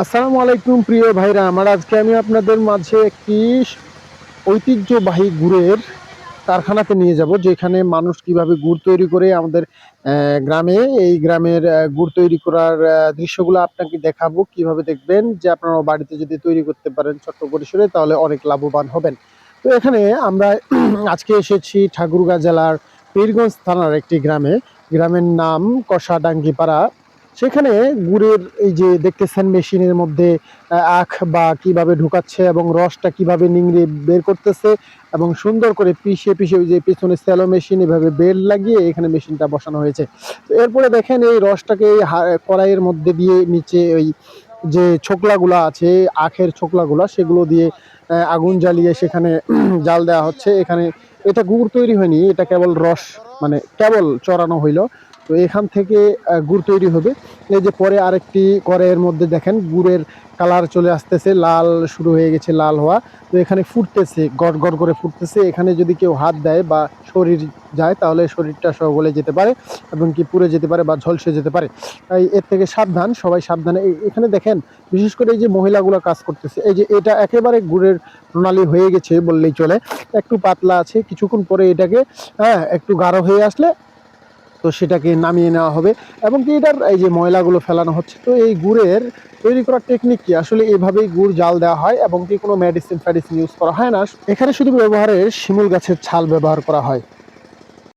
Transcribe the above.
আসসালামু আলাইকুম প্রিয় ভাইরা আমার, আজকে আমি আপনাদের মাঝে একটি ঐতিহ্যবাহী গুড়ের কারখানাতে নিয়ে যাব, যেখানে মানুষ কিভাবে গুড় তৈরি করে আমাদের গ্রামে এই গ্রামের গুড় তৈরি করার দৃশ্যগুলো আপনাকে দেখাবো। কিভাবে দেখবেন যে আপনারা বাড়িতে যদি তৈরি করতে পারেন ছোট্ট পরিসরে, তাহলে অনেক লাভবান হবেন। তো এখানে আমরা আজকে এসেছি ঠাকুরগাঁ জেলার পীরগঞ্জ থানার একটি গ্রামে। গ্রামের নাম কষাডাঙ্গিপাড়া। সেখানে গুড়ের এই যে দেখতেছেন মেশিনের মধ্যে আখ বা কিভাবে ঢুকাচ্ছে এবং রসটা কিভাবে নিংড়ে বের করতেছে এবং সুন্দর করে পিষে পিষে ওই যে পিছনে স্যালো মেশিন এভাবে বেল লাগিয়ে এখানে মেশিনটা বসানো হয়েছে। তো এরপরে দেখেন এই রসটাকে এই কড়াইয়ের মধ্যে দিয়ে নিচে ওই যে ছোকলাগুলো আছে, আখের ছোকলাগুলো, সেগুলো দিয়ে আগুন জ্বালিয়ে সেখানে জাল দেওয়া হচ্ছে। এখানে এটা গুড় তৈরি হয়নি, এটা কেবল রস, মানে কেবল চড়ানো হইলো। তো এখান থেকে গুড় তৈরি হবে। এই যে পরে আরেকটি কড়াইয়ের মধ্যে দেখেন গুড়ের কালার চলে আসতেছে, লাল শুরু হয়ে গেছে, লাল হওয়া। তো এখানে ফুটতেছে, গড় গড় করে ফুটতেছে। এখানে যদি কেউ হাত দেয় বা শরীর যায়, তাহলে শরীরটা সহ গলে যেতে পারে এবং কি পুড়ে যেতে পারে বা ঝলসে যেতে পারে। তাই এর থেকে সাবধান, সবাই সাবধানে। এখানে দেখেন বিশেষ করে এই যে মহিলাগুলো কাজ করতেছে, এই যে এটা একেবারে গুড়ের প্রণালী হয়ে গেছে বললেই চলে। একটু পাতলা আছে, কিছুক্ষণ পরে এটাকে একটু গাঢ় হয়ে আসলে তো সেটাকে নামিয়ে নেওয়া হবে এবং কি এটার এই যে ময়লাগুলো ফেলানো হচ্ছে। তো এই গুড়ের তৈরি করার টেকনিক কি, আসলে এভাবেই গুড় জাল দেওয়া হয় এবং কি কোনো মেডিসিন ফেডিসিন ইউজ করা হয় না। এখানে শুধু ব্যবহারের শিমুল গাছের ছাল ব্যবহার করা হয়।